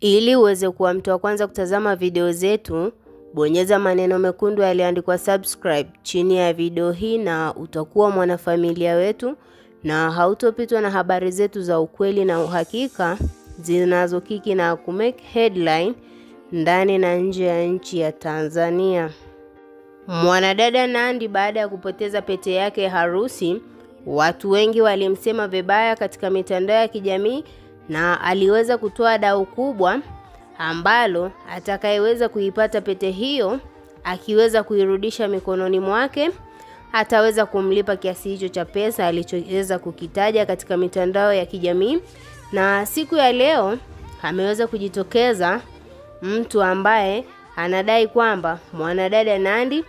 Ili uweze kuwa mtu wa kwanza kutazama video zetu, bonyeza maneno mekundu yaliyoandikwa subscribe chini ya video hii na utakuwa mwanafamilia wetu na hautopitwa na habari zetu za ukweli na uhakika zinazokiki na kumake headline ndani na nje ya nchi ya Tanzania. Mwanadada Nandy baada ya kupoteza pete yake ya harusi, watu wengi walimsema vibaya katika mitandao ya kijamii na aliweza kutoa dau kubwa ambalo atakayeweza kuipata pete hiyo akiweza kuirudisha mikononi mwake ataweza kumlipa kiasi hicho cha pesa alichoweza kukitaja katika mitandao ya kijamii. Na siku ya leo ameweza kujitokeza mtu ambaye anadai kwamba mwanadada Nandy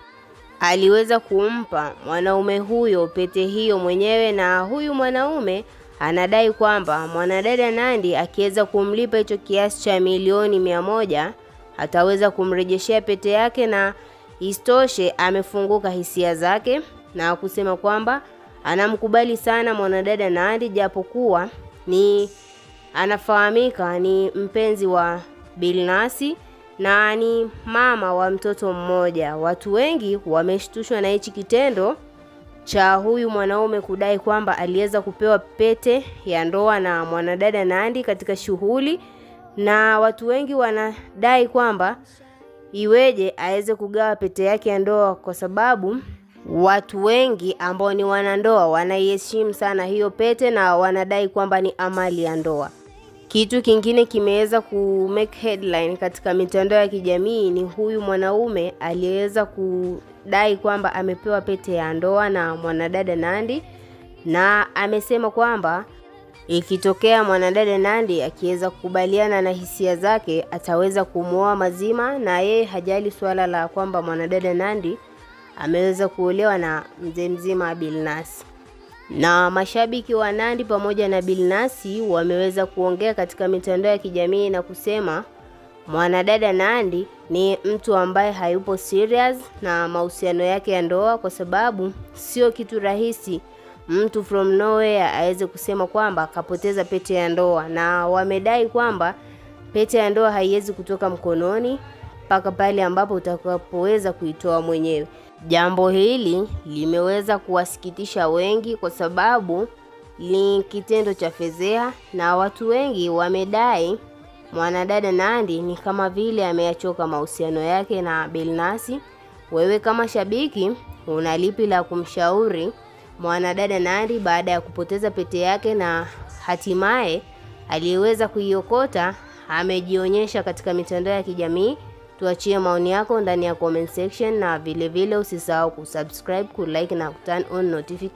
aliweza kumpa mwanaume huyo pete hiyo mwenyewe, na huyu mwanaume anadai kwamba mwanadada Nandy akiweza kumlipa hicho kiasi cha milioni 100 ataweza kumrejeshea pete yake, na istoshe amefunguka hisia zake na kusema kwamba anamkubali sana mwanadada Nandy, japokuwa ni anafahamika ni mpenzi wa Billnass na ni mama wa mtoto mmoja. Watu wengi wameshtushwa na hichi kitendo cha huyu mwanaume kudai kwamba aliweza kupewa pete ya ndoa na mwanadada Nandy katika shughuli, na watu wengi wanadai kwamba iweje aweze kugawa pete yake ya ndoa, kwa sababu watu wengi ambao ni wanandoa wanaiheshimu sana hiyo pete na wanadai kwamba ni amali ya ndoa. Kitu kingine kimeweza kumake headline katika mitandao ya kijamii ni huyu mwanaume aliweza kudai kwamba amepewa pete ya ndoa na mwanadada Nandy, na amesema kwamba ikitokea mwanadada Nandy akiweza kukubaliana na hisia zake ataweza kumuoa mazima, na yeye hajali swala la kwamba mwanadada Nandy ameweza kuolewa na mzee mzima Billnass. Na mashabiki wa Nandy pamoja na Billnass wameweza kuongea katika mitandao ya kijamii na kusema mwanadada Nandy ni mtu ambaye hayupo serious na mahusiano yake ya ndoa, kwa sababu sio kitu rahisi mtu from nowhere aweze kusema kwamba kapoteza pete ya ndoa, na wamedai kwamba pete ya ndoa haiwezi kutoka mkononi mpaka pale ambapo utakapoweza kuitoa mwenyewe. Jambo hili limeweza kuwasikitisha wengi kwa sababu ni kitendo cha fedheha, na watu wengi wamedai mwanadada Nandy ni kama vile ameyachoka mahusiano yake na Billnass. Wewe kama shabiki unalipi la kumshauri mwanadada Nandy baada ya kupoteza pete yake na hatimaye aliyeweza kuiokota amejionyesha katika mitandao ya kijamii? Tuachie maoni yako ndani ya comment section, na vile vile usisahau kusubscribe, kulike na turn on notification.